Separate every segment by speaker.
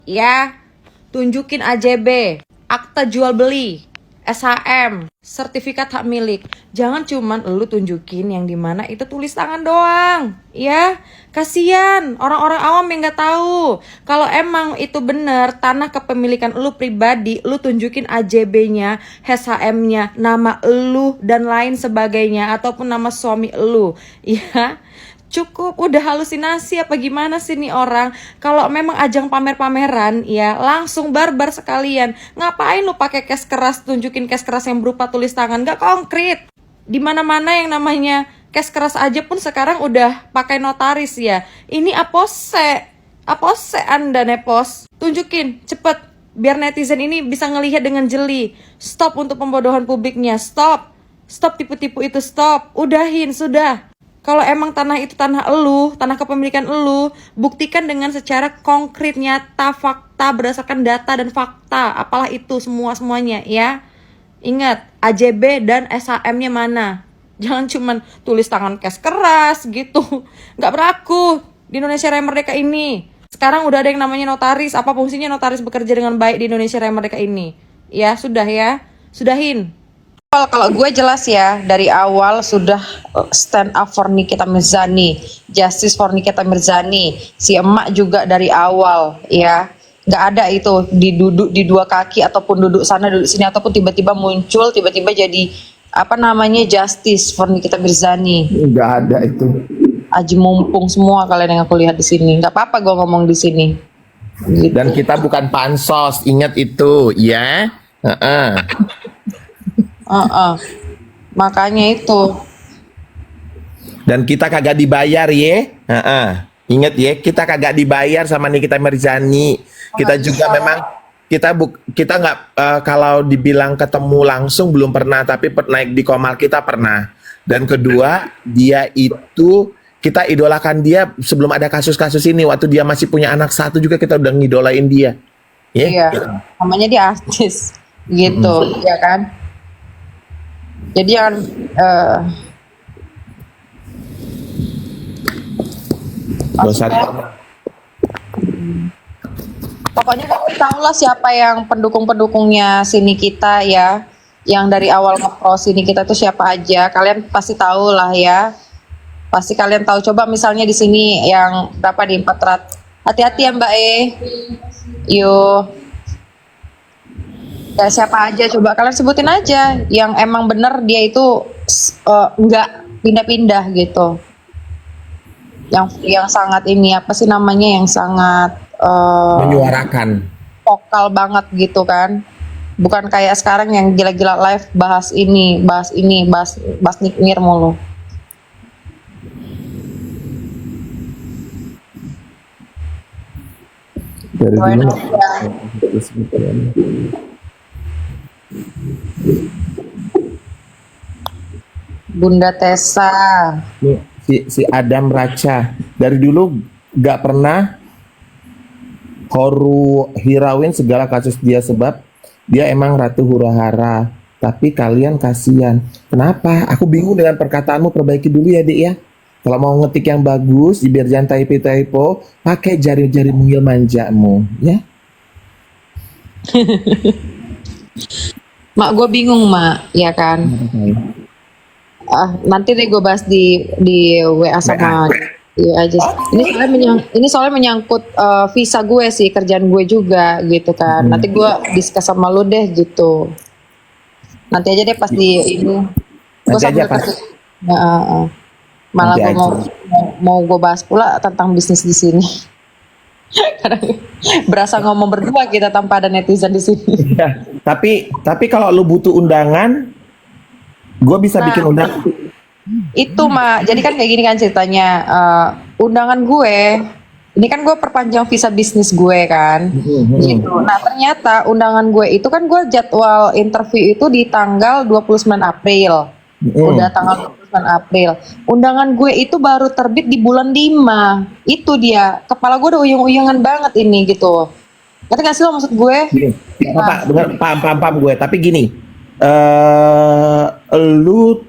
Speaker 1: Ya, tunjukin AJB, akta jual beli, SHM, sertifikat hak milik. Jangan cuman lu tunjukin yang dimana itu tulis tangan doang. Ya, kasihan orang-orang awam yang nggak tahu. Kalau emang itu bener tanah kepemilikan lu pribadi, lu tunjukin AJB-nya, SHM-nya, nama lu dan lain sebagainya, ataupun nama suami lu. Ya, cukup, udah halusinasi apa gimana sih nih orang? Kalau memang ajang pamer-pameran ya langsung barbar sekalian. Ngapain lu pakai cash keras, tunjukin cash keras yang berupa tulis tangan, gak konkret. Di mana-mana yang namanya cash keras aja pun sekarang udah pakai notaris ya. Ini apose Anda nepos. Tunjukin cepet biar netizen ini bisa ngelihat dengan jeli. Stop untuk pembodohan publiknya, stop tipu-tipu itu, stop, udahin sudah. Kalau emang tanah itu tanah elu, tanah kepemilikan elu, buktikan dengan secara konkret, nyata, fakta, berdasarkan data dan fakta. Apalah itu semuanya ya. Ingat, AJB dan SHM-nya mana. Jangan cuman tulis tangan cash keras gitu. Nggak berlaku di Indonesia Raya Merdeka ini. Sekarang udah ada yang namanya notaris. Apa fungsinya notaris bekerja dengan baik di Indonesia Raya Merdeka ini? Ya, sudah ya. Sudahin. Kalau gue jelas ya, dari awal sudah stand up for Nikita Mirzani, justice for Nikita Mirzani. Si emak juga dari awal ya, nggak ada itu diduduk di dua kaki ataupun duduk sana duduk sini ataupun tiba-tiba muncul tiba-tiba jadi apa namanya justice for Nikita Mirzani.
Speaker 2: Nggak ada itu.
Speaker 1: Aji mumpung semua kalian yang aku lihat di sini. Nggak apa-apa gue ngomong di sini. Gitu.
Speaker 2: Dan kita bukan pansos, ingat itu ya.
Speaker 1: Makanya itu.
Speaker 2: Dan kita kagak dibayar ya. Ingat ya, kita kagak dibayar sama Nikita Mirzani. Kita juga memang kita nggak kalau dibilang ketemu langsung belum pernah, tapi naik di Komal kita pernah. Dan kedua, dia itu kita idolakan dia sebelum ada kasus-kasus ini. Waktu dia masih punya anak satu juga kita udah ngidolain dia.
Speaker 1: Iya. Namanya dia artis gitu, ya kan? Jadi jangan pokoknya kamu tahu lah siapa yang pendukung-pendukungnya sini kita ya, yang dari awal nge-pro sini kita tuh siapa aja. Kalian pasti tahu lah ya. Pasti kalian tahu. Coba misalnya di sini yang berapa di 400. Hati-hati ya Mbak Yuk. Ya siapa aja coba kalian sebutin aja yang emang bener dia itu nggak pindah-pindah gitu, yang sangat ini apa sih namanya, yang sangat
Speaker 2: menyuarakan
Speaker 1: vokal banget gitu kan, bukan kayak sekarang yang gila-gila live bahas Nikmir mulu.
Speaker 2: dari dulu.
Speaker 1: Bunda Tessa.
Speaker 2: Si Adam Raca dari dulu gak pernah hirauin segala kasus dia sebab dia emang ratu hura-hara. Tapi kalian kasihan. Kenapa? Aku bingung dengan perkataanmu, perbaiki dulu ya Dik ya. Kalau mau ngetik yang bagus, biar jangan typo, pakai jari-jari mungil manjamu ya.
Speaker 1: Mak, gue bingung Mak, ya kan. Nanti deh gue bahas di WA sama dia aja. Ini soalnya menyangkut visa gue sih, kerjaan gue juga gitu kan. Nanti gue discuss sama lu deh gitu. Nanti aja deh pas di ini. Gue sambil malah gue mau gue bahas pula tentang bisnis di sini. Karena berasa ngomong berdua kita tanpa ada netizen di sini.
Speaker 2: Ya, tapi kalau lu butuh undangan, gue bisa bikin undangan.
Speaker 1: Itu Mak, jadi kan kayak gini kan ceritanya, undangan gue, ini kan gue perpanjang visa bisnis gue kan, gitu. Nah ternyata undangan gue itu kan gue jadwal interview itu di tanggal 29 April, udah tanggal 29 April. Undangan gue itu baru terbit di bulan 5, itu dia, kepala gue udah uyung-uyungan banget ini gitu. Ngerti gak sih lo maksud gue?
Speaker 2: Paham gue, tapi gini, lu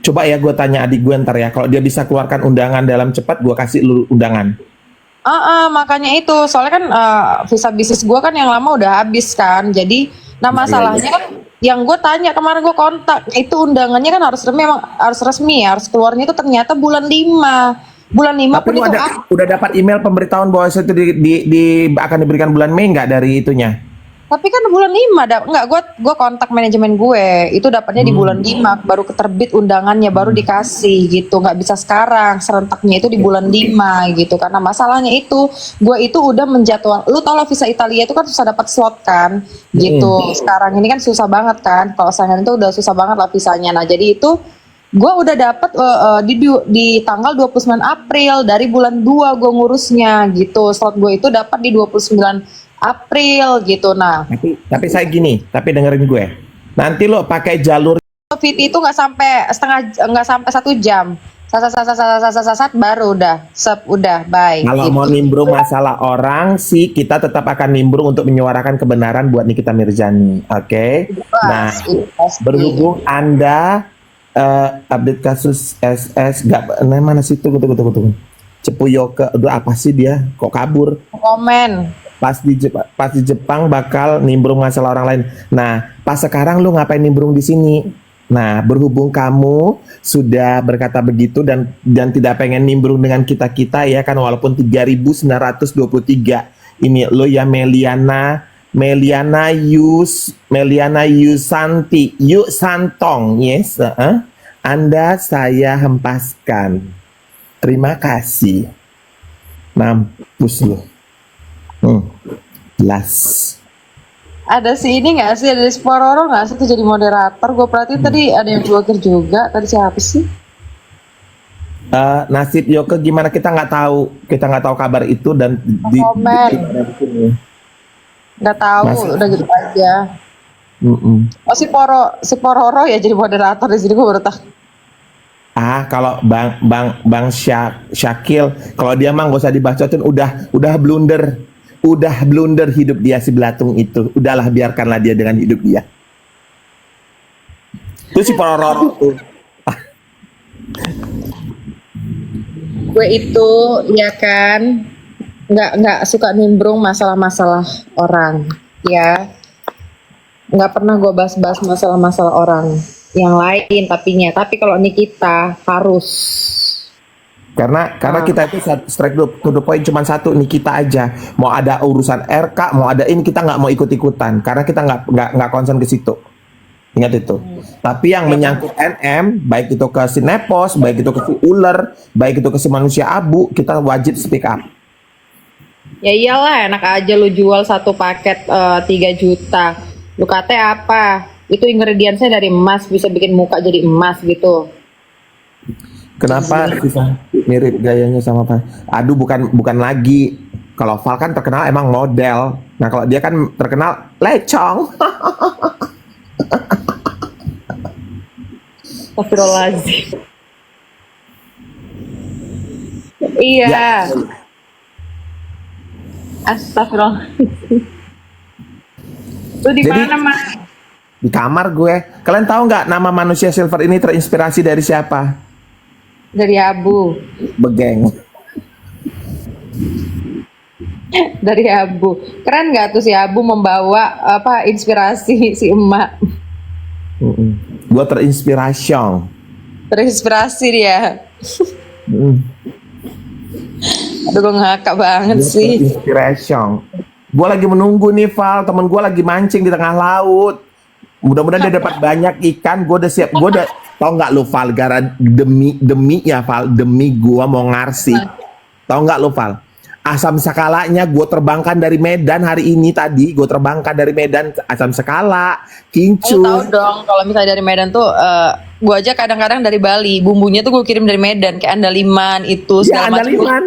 Speaker 2: coba ya gue tanya adik gue ntar ya, kalau dia bisa keluarkan undangan dalam cepat, gue kasih lu undangan.
Speaker 1: Makanya itu soalnya kan visa bisnis gue kan yang lama udah habis kan, jadi nah
Speaker 2: Iya, iya, iya.
Speaker 1: masalahnya kan yang gue tanya kemarin gue kontak itu undangannya kan harus resmi, emang harus resmi ya, harus keluarnya itu ternyata bulan 5
Speaker 2: Tapi
Speaker 1: pun
Speaker 2: lu
Speaker 1: itu
Speaker 2: udah dapat email pemberitahuan bahwa itu akan diberikan bulan Mei nggak dari itunya?
Speaker 1: tapi kan bulan 5 enggak, gue kontak manajemen gue itu dapatnya di bulan 5 baru keterbit undangannya, baru dikasih gitu, nggak bisa sekarang, serentaknya itu di bulan 5 gitu, karena masalahnya itu gue itu udah menjadwal, lu tau lah visa Italia itu kan susah dapat slot kan gitu, sekarang ini kan susah banget kan, kalau saingan itu udah susah banget lah visanya, nah jadi itu gue udah dapet di tanggal 29 April dari bulan 2 gue ngurusnya gitu, slot gue itu dapat di 29 April gitu. Nah,
Speaker 2: Tapi saya gini, tapi dengerin gue. Nanti lo pakai jalur.
Speaker 1: VT itu nggak sampai 1 jam. Sat baru udah, udah bye.
Speaker 2: Kalau mau
Speaker 1: Gitu.
Speaker 2: nimbrung masalah orang sih, kita tetap akan nimbrung untuk menyuarakan kebenaran buat Nikita Mirzani. Oke? Nah,
Speaker 1: Pasti.
Speaker 2: berhubung Anda update kasus SS, gak, nah mana sih? Tunggu. Cepuyoke, aduh apa sih dia? Kok kabur?
Speaker 1: Komen.
Speaker 2: Pas di Jepang bakal nimbrung masalah orang lain. Nah, pas sekarang lu ngapain nimbrung di sini? Nah, berhubung kamu sudah berkata begitu dan tidak pengen nimbrung dengan kita-kita ya kan, walaupun 3.923 ini lo ya Meliana Yusanti Yuk Santong, yes, Anda saya hempaskan. Terima kasih. Mampus lu. Jelas.
Speaker 1: Ada si ini nggak sih, ada si Pororo nggak sih tuh jadi moderator? Gue perhatiin tadi ada yang blogger juga. Tadi siapa sih?
Speaker 2: Nasib Yoke gimana, kita nggak tahu kabar itu dan
Speaker 1: Komen. Nggak tahu, udah gitu aja. Oh si Pororo ya jadi moderator di sini, gue baru tahu.
Speaker 2: Kalau Bang Syakil, kalau dia mah nggak usah dibacotin, udah blunder hidup dia si belatung itu. Udahlah, biarkanlah dia dengan hidup dia. Itu si Pororo tuh.
Speaker 1: Gue itu ya kan nggak suka nimbrung masalah-masalah orang ya, nggak pernah gue bahas-bahas masalah-masalah orang yang lain, tapi kalau Nikita harus.
Speaker 2: Karena kita itu strike to the point, cuma satu, Nikita aja. Mau ada urusan RK, mau ada ini, kita nggak mau ikut-ikutan karena kita nggak concern ke situ. Ingat itu. Tapi yang menyangkut NM, baik itu ke si Nepos, baik itu ke si ular, baik itu ke si manusia abu, kita wajib speak up.
Speaker 1: Ya iyalah, enak aja lu jual satu paket 3 juta. Lu katanya apa? Itu ingredientsnya dari emas, bisa bikin muka jadi emas gitu.
Speaker 2: Kenapa bisa mirip gayanya sama Val? Aduh, bukan lagi. Kalau Val kan terkenal emang model. Nah, kalau dia kan terkenal lecong.
Speaker 1: Astagfirullahaladzim. Iya.
Speaker 2: Ya.
Speaker 1: Astagfirullahaladzim. Lu di
Speaker 2: Jadi,
Speaker 1: mana, Mas?
Speaker 2: di kamar gue. Kalian tahu nggak nama manusia silver ini terinspirasi dari siapa?
Speaker 1: Dari Abu.
Speaker 2: Begeng.
Speaker 1: Dari Abu. Keren nggak tuh si Abu membawa apa inspirasi si emak.
Speaker 2: Gue terinspirasi.
Speaker 1: Terinspirasi dia. Aduh, gue ngakak banget sih.
Speaker 2: Terinspirasi. Gue lagi menunggu nih, Val. Temen gue lagi mancing di tengah laut. Mudah-mudahan dia dapat banyak ikan. Gue udah siap. Gue udah, tau nggak lu, Val? Gara demi ya, Val. Demi gue mau ngarsih. Tau nggak lu, Val? Asam sakalanya gue terbangkan dari Medan hari ini tadi. Gue terbangkan dari Medan asam sakala, kincu.
Speaker 1: Lu tahu dong kalau misalnya dari Medan tuh gue aja kadang-kadang dari Bali, bumbunya tuh gue kirim dari Medan kayak andaliman itu
Speaker 2: Ya,
Speaker 1: segala macam.
Speaker 2: andaliman.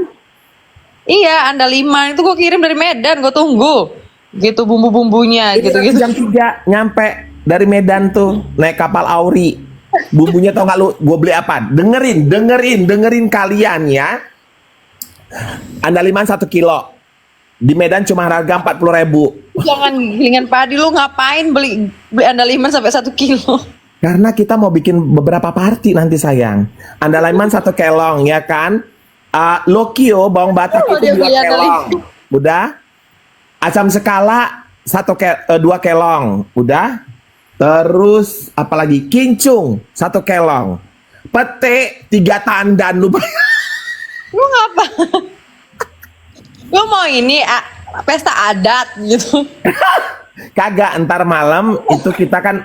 Speaker 1: Iya, andaliman itu gue kirim dari Medan, gue tunggu gitu bumbu-bumbunya gitu-gitu.
Speaker 2: Jam 3 nyampe dari Medan tuh naik kapal Auri. Bumbunya tau nggak lu? Gue beli apa? Dengerin kalian ya. Andaliman 1 kilo. Di Medan cuma harga 40.000.
Speaker 1: Jangan gilingan padi, lu ngapain beli andaliman sampai 1 kilo?
Speaker 2: Karena kita mau bikin beberapa party nanti, sayang. Andaliman 1 kelong ya kan. Lokio bawang batak
Speaker 1: Oh,
Speaker 2: itu
Speaker 1: dia
Speaker 2: 2
Speaker 1: punya
Speaker 2: kelong. Udah. Asam sekala 2 kelong. Udah. Terus apalagi kincung 1 kelong. Pete 3 tandan lu.
Speaker 1: Lu ngapa? Lu mau ini pesta adat gitu.
Speaker 2: Kagak, ntar malam itu kita kan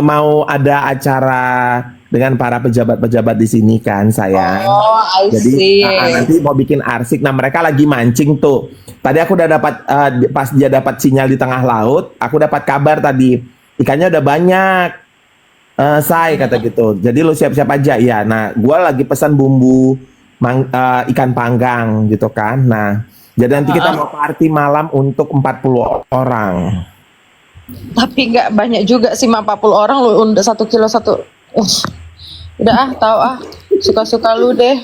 Speaker 2: mau ada acara dengan para pejabat-pejabat di sini kan sayang.
Speaker 1: Oh, I
Speaker 2: Jadi
Speaker 1: see.
Speaker 2: nanti mau bikin arsik. Nah mereka lagi mancing tuh. Tadi aku udah dapat pas dia dapat sinyal di tengah laut, aku dapat kabar tadi ikannya udah banyak. Say kata gitu. Jadi lu siap-siap aja ya. Nah gua lagi pesan bumbu ikan panggang gitu kan. Nah jadi nanti kita mau party malam untuk 40 orang.
Speaker 1: Tapi nggak banyak juga sih 40 orang lu udah 1 kilo satu. Udah tahu suka-suka lu deh.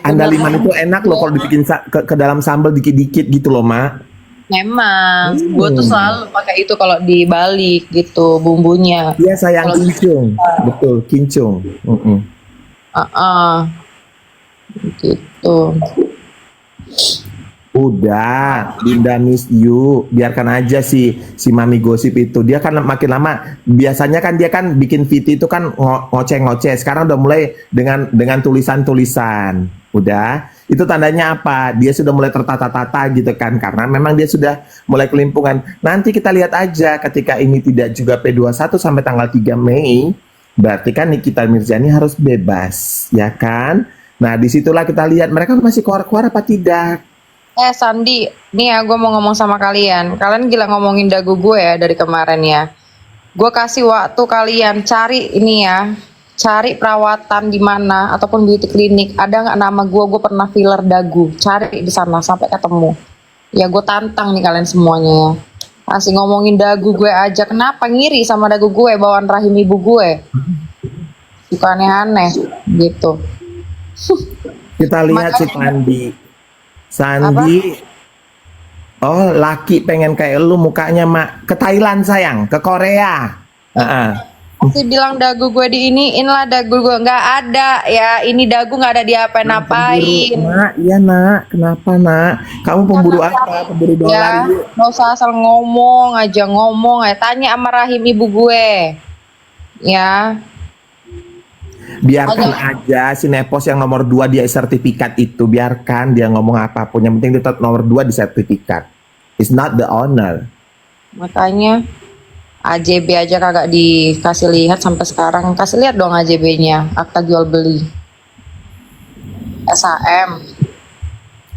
Speaker 2: Andaliman itu enak loh kalau dibikin ke dalam sambal dikit-dikit gitu loh, Mak.
Speaker 1: Memang, gue tuh selalu pakai itu kalau di Bali gitu bumbunya.
Speaker 2: Iya sayang,
Speaker 1: Kalau-
Speaker 2: kincung. Betul, kincung.
Speaker 1: Gitu.
Speaker 2: Udah, Dinda miss you. Biarkan aja si Mami Gosip itu. Dia kan makin lama, biasanya kan dia kan bikin VT itu kan ngoceh-ngoceh. Sekarang udah mulai dengan tulisan-tulisan. Udah, itu tandanya apa? Dia sudah mulai tertata-tata gitu kan. Karena memang dia sudah mulai kelimpungan. Nanti kita lihat aja ketika ini tidak juga P21 sampai tanggal 3 Mei. Berarti kan Nikita Mirzani harus bebas, ya kan? Nah, disitulah kita lihat mereka masih keluar-keluar apa tidak.
Speaker 1: Sandi, nih ya gue mau ngomong sama kalian. Kalian gila ngomongin dagu gue ya dari kemarin ya. Gue kasih waktu kalian cari ini ya, cari perawatan di mana ataupun beauty clinic. Ada nggak nama gue? Gue pernah filler dagu. Cari di sana sampai ketemu. Ya gue tantang nih kalian semuanya ya. Masih ngomongin dagu gue aja. Kenapa ngiri sama dagu gue bawaan rahim ibu gue? Suka aneh-aneh gitu.
Speaker 2: Kita lihat si Sandi. Oh, laki pengen kayak lu mukanya, Mak. Ke Thailand sayang, ke Korea.
Speaker 1: Masih bilang dagu gue diiniin lah, dagu gue nggak ada ya. Ini dagu nggak ada diapa-napain.
Speaker 2: Nak, iya nak. Kenapa nak? Kamu pemburu apa? Pemburu dolar
Speaker 1: Ya,
Speaker 2: yuk.
Speaker 1: nggak usah asal ngomong aja. Tanya sama rahim ibu gue. Ya,
Speaker 2: Biarkan aja si Nepos yang nomor 2 dia sertifikat itu. Biarkan dia ngomong apapun. Yang penting dia tetap nomor 2 di sertifikat. It's not the owner.
Speaker 1: makanya AJB aja kagak dikasih lihat sampai sekarang. Kasih lihat dong AJB-nya, akta jual beli. SAM.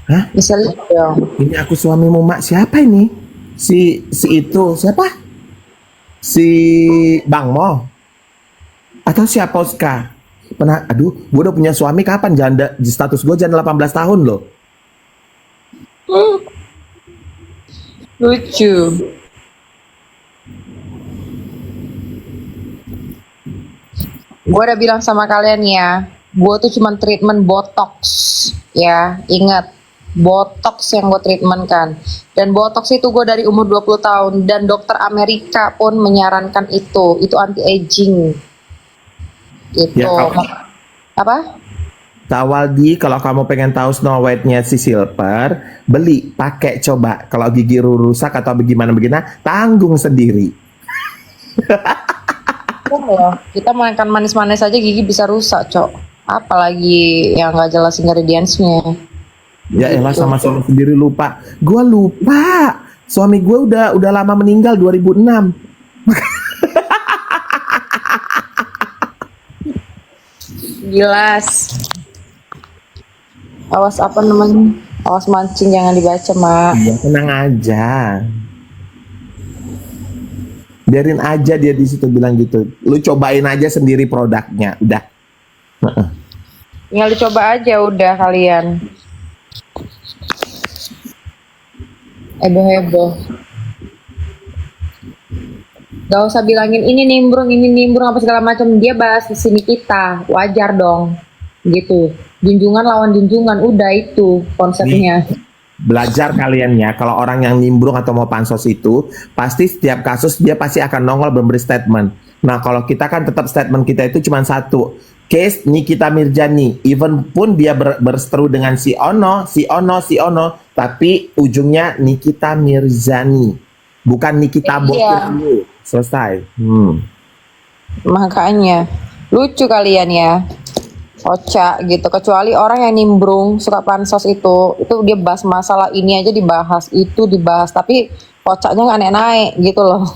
Speaker 2: Hah?
Speaker 1: Bisa lihat dong.
Speaker 2: Ini aku suamimu, Mak. Siapa ini? Si itu siapa? Si Bang Mo atau siapa Oska? Aduh, gue udah punya suami kapan? Janda, di status gue janda 18 tahun loh.
Speaker 1: Lucu. Gue udah bilang sama kalian ya, gue tuh cuman treatment botox ya, ingat botox yang gue treatment kan. Dan botox itu gue dari umur 20 tahun dan dokter Amerika pun menyarankan itu anti aging gitu.
Speaker 2: Ya,
Speaker 1: Apa?
Speaker 2: Tawaldi, kalau kamu pengen tahu Snow White-nya si Silver, beli, pakai, coba. Kalau gigi rusak atau bagaimana, tanggung sendiri.
Speaker 1: Kita makan manis-manis aja gigi bisa rusak, Cok. Apalagi yang nggak jelas ingredients-nya.
Speaker 2: Ya elah, sama suami sendiri lupa. Gua lupa. Suami gue udah lama meninggal 2006.
Speaker 1: Jelas. Awas apa namanya? Awas mancing jangan dibaca, Mak.
Speaker 2: Ya, tenang aja. Biarin aja dia di situ bilang gitu. Lu cobain aja sendiri produknya, udah.
Speaker 1: Tinggal dicoba aja udah kalian. Heboh-heboh. Gak usah bilangin ini nimbrung apa segala macam. Dia bahas di sini kita, wajar dong. Gitu. Junjungan lawan junjungan, udah itu konsepnya.
Speaker 2: Belajar kalian ya, kalau orang yang nimbrung atau mau pansos itu, pasti setiap kasus dia pasti akan nongol memberi statement. Nah, kalau kita kan tetap statement kita itu cuma satu. case Nikita Mirzani. Even pun dia berseteru dengan si Ono, tapi ujungnya Nikita Mirzani, bukan Nikita
Speaker 1: Iya.
Speaker 2: Botir. Selesai.
Speaker 1: Makanya lucu kalian ya, kocak gitu. Kecuali orang yang nimbrung suka pansos itu dia bahas masalah ini aja dibahas, itu dibahas, tapi kocaknya nggak naik-naik gitu loh.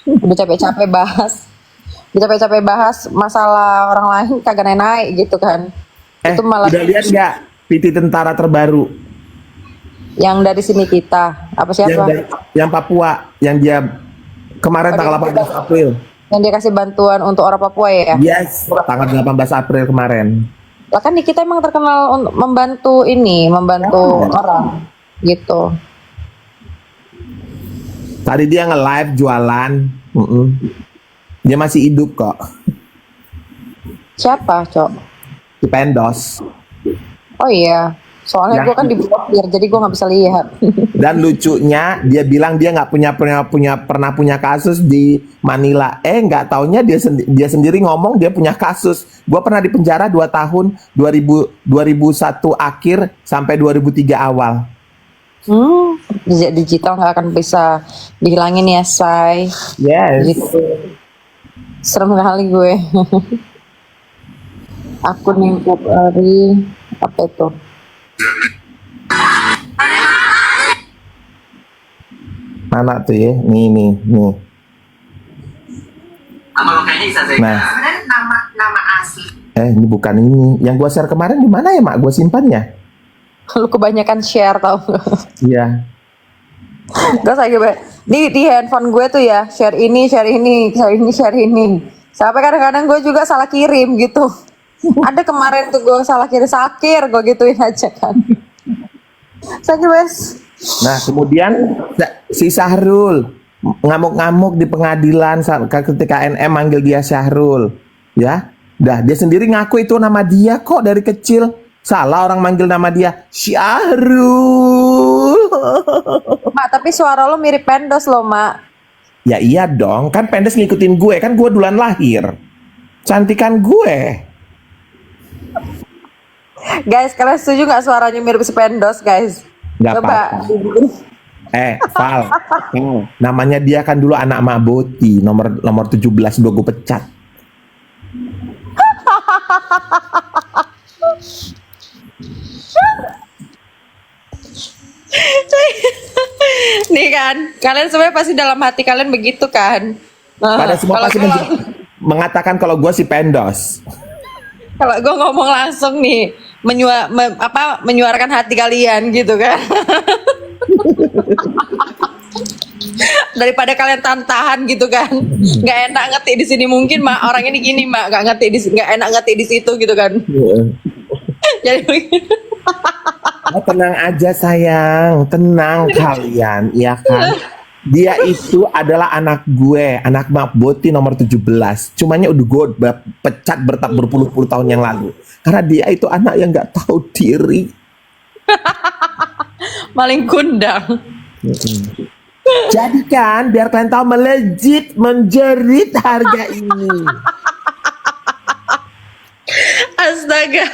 Speaker 1: Udah capek-capek bahas masalah orang lain kagak naik-naik gitu kan. Itu malah
Speaker 2: Udah lihat nggak PT tentara terbaru
Speaker 1: yang dari sini kita apa siapa
Speaker 2: yang Papua, yang dia kemarin tanggal 18 April.
Speaker 1: yang dia kasih bantuan untuk orang Papua ya?
Speaker 2: Yes, tanggal 18 April kemarin.
Speaker 1: Lah kan kita emang terkenal untuk membantu orang gitu.
Speaker 2: Tadi dia nge-live jualan. Dia masih hidup kok.
Speaker 1: Siapa, Cok?
Speaker 2: Si Pendos.
Speaker 1: Oh iya, soalnya gue kan diblokir, jadi gue nggak bisa lihat.
Speaker 2: Dan lucunya dia bilang dia nggak pernah punya kasus di Manila. Nggak taunya dia sendiri ngomong dia punya kasus. Gue pernah di penjara 2 tahun, 2001 akhir sampai 2003 awal.
Speaker 1: Jejak digital nggak akan bisa dihilangin ya, say.
Speaker 2: Yes.
Speaker 1: Gitu. Serem kali gue. Akun yang tiap hari apa itu?
Speaker 2: Mana tuh ya? Nih.
Speaker 3: Nama lo kayaknya bisa saya.
Speaker 2: Nah.
Speaker 3: Sebenarnya nama asli.
Speaker 2: Ini bukan ini. Yang gua share kemarin di mana ya, Mak? Gua simpannya.
Speaker 1: Lu kebanyakan share tau gak?
Speaker 2: Iya.
Speaker 1: Terus lagi di handphone gue tuh ya, share ini. Sampai kadang-kadang gue juga salah kirim gitu. Ada kemarin tuh gue salah kirim Sakir, gue gituin aja kan. Sakir wes.
Speaker 2: Nah, kemudian si Syahrul ngamuk-ngamuk di pengadilan ketika NM manggil dia Syahrul. Ya. Dah, dia sendiri ngaku itu nama dia kok dari kecil. Salah orang manggil nama dia Syahrul.
Speaker 1: Mak, tapi suara lo mirip Pendos lo, Mak.
Speaker 2: Ya iya dong, kan Pendes ngikutin gue, kan gue duluan lahir. Cantikan gue.
Speaker 1: Guys, kalian setuju gak suaranya mirip si Pendos, guys?
Speaker 2: Gak
Speaker 1: Coba.
Speaker 2: Val. Namanya dia kan dulu anak Mak Boti, nomor 17, dua gue pecat.
Speaker 1: Nih kan, kalian sebenarnya pasti dalam hati kalian begitu kan?
Speaker 2: Pada semua
Speaker 1: Kalau
Speaker 2: pasti mengatakan kalau gue si Pendos.
Speaker 1: kalau gue ngomong langsung nih, menyuarakan hati kalian gitu kan? Daripada kalian tahan gitu kan, nggak enak ngetik di sini, mungkin Mak orang ini gini Mak, nggak enak ngetik di situ gitu kan? Jadi begitu.
Speaker 2: Oh, tenang aja sayang, tenang kalian, ya kan? Dia itu adalah anak gue, anak Mak Boti nomor 17. Cumanya udah gue pecat berpuluh-puluh tahun yang lalu. Karena dia itu anak yang nggak tahu diri.
Speaker 1: Maling kundang.
Speaker 2: Jadi kan, biar kalian tahu melejit, menjerit harga ini.
Speaker 1: Astaga,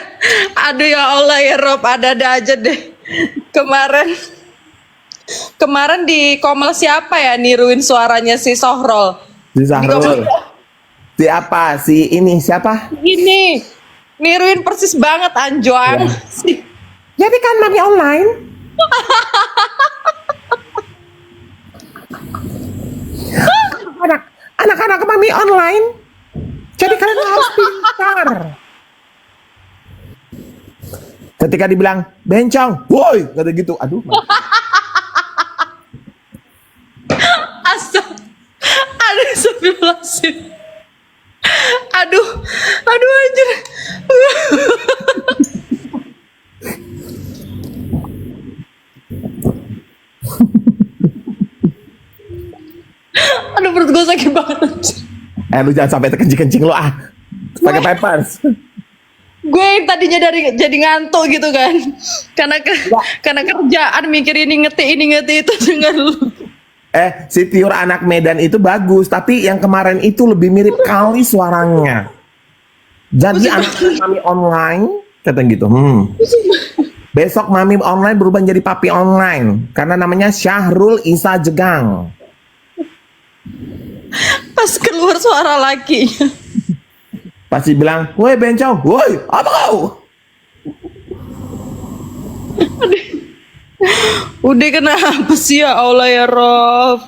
Speaker 1: aduh ya Allah ya Rob, ada-ada aja deh. Kemarin di Komel siapa ya niruin suaranya si Sohrol?
Speaker 2: Si Syahrul. Si apa? Si ini siapa?
Speaker 1: Ini niruin persis banget Anjoang.
Speaker 2: Jadi kan mami online. Anak-anak mami online. Jadi kalian harus pintar. Ketika dibilang bencong, woi, kata gitu. Aduh.
Speaker 1: Aduh, astagfirullahaladzim. Aduh anjir. Aduh, perut gue sakit banget.
Speaker 2: Lu jangan sampai terkencing-kencing lu pakai Pampers.
Speaker 1: Gue yang tadinya jadi ngantuk gitu kan, karena kerjaan mikir ini ngetik itu dengan lu.
Speaker 2: Si Tiur anak Medan itu bagus, tapi yang kemarin itu lebih mirip kali suaranya. Jadi anak mami online kata gitu. Besok mami online berubah jadi papi online karena namanya Syahrul Isa Jegang.
Speaker 1: Pas keluar suara laki.
Speaker 2: Pasti bilang, woi bencong, woi apa kau?
Speaker 1: Udah kenapa sih ya Allah ya Rob?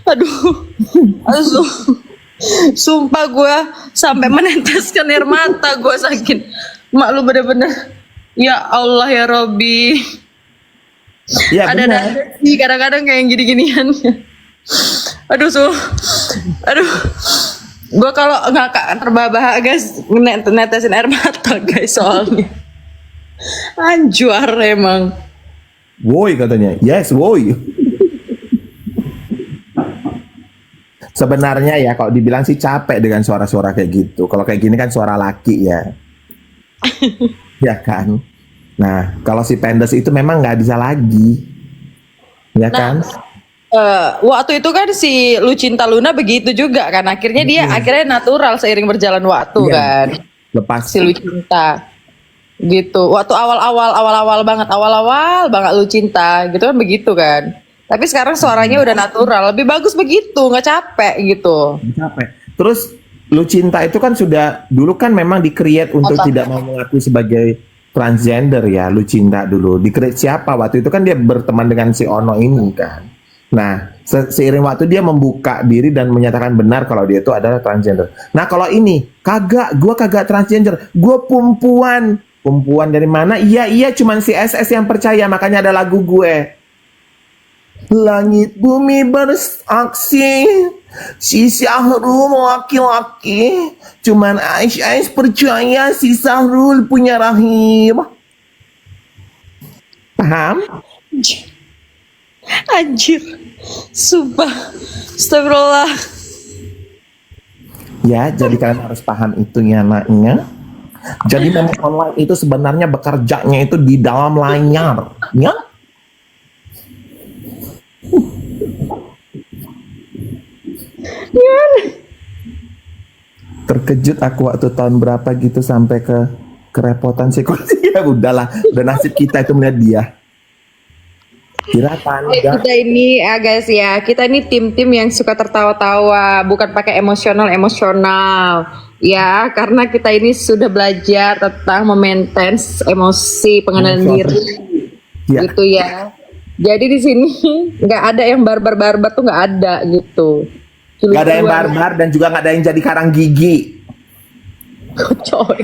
Speaker 1: Aduh, sumpah gue sampai meneteskan air mata gue sakit. Mak lu bener-bener, ya Allah ya Robi.
Speaker 2: Iya
Speaker 1: Ada
Speaker 2: benar.
Speaker 1: sih kadang-kadang kayak yang gini-ginian. Aduh, aduh. Gue kalau ngakak terbahak guys, netesin air mata guys soalnya. Anjuar emang.
Speaker 2: Woi katanya, yes woi. Sebenarnya ya kalau dibilang sih capek dengan suara-suara kayak gitu. Kalau kayak gini kan suara laki ya. Ya kan. Nah kalau si Pendes itu memang nggak bisa lagi. Ya kan.
Speaker 1: Waktu itu kan si Lucinta Luna begitu juga kan. Akhirnya dia akhirnya natural seiring berjalan waktu
Speaker 2: Iya.
Speaker 1: kan.
Speaker 2: Lepas
Speaker 1: Si Lucinta. Gitu. Waktu awal-awal banget Lucinta gitu kan begitu kan. Tapi sekarang suaranya udah natural, lebih bagus begitu, nggak capek gitu.
Speaker 2: capek. Terus Lucinta itu kan sudah dulu kan memang di-create untuk tidak mau mengakui sebagai transgender ya, Lucinta dulu. Di-create siapa? Waktu itu kan dia berteman dengan si Ono ini kan. Nah, seiring waktu dia membuka diri dan menyatakan benar kalau dia itu adalah transgender. Nah, kalau ini gua kagak transgender, gua perempuan. Perempuan dari mana? Iya, cuman si SS yang percaya, makanya ada lagu gue. Langit bumi beraksi, si Syahrul laki-laki, cuman Ais percaya si Syahrul punya rahim. Paham?
Speaker 1: Anjir, sumpah, astagfirullah.
Speaker 2: Ya, jadi kalian harus paham itu ya naknya. Jadi memang online itu sebenarnya bekerjanya itu di dalam layar, ya? Terkejut aku waktu tahun berapa gitu sampai ke kerepotan psikologi. Ya udahlah, udah nasib kita itu melihat dia. Kira tanda.
Speaker 1: Kita ini ya guys ya, kita ini tim-tim yang suka tertawa-tawa, bukan pakai emosional ya, karena kita ini sudah belajar tentang memaintain emosi, pengenalan diri,
Speaker 2: Ya.
Speaker 1: gitu ya. Jadi di sini nggak ada yang barbar tuh nggak ada gitu.
Speaker 2: Gak ada yang barbar dan juga gak ada yang jadi karang gigi.
Speaker 1: Coy.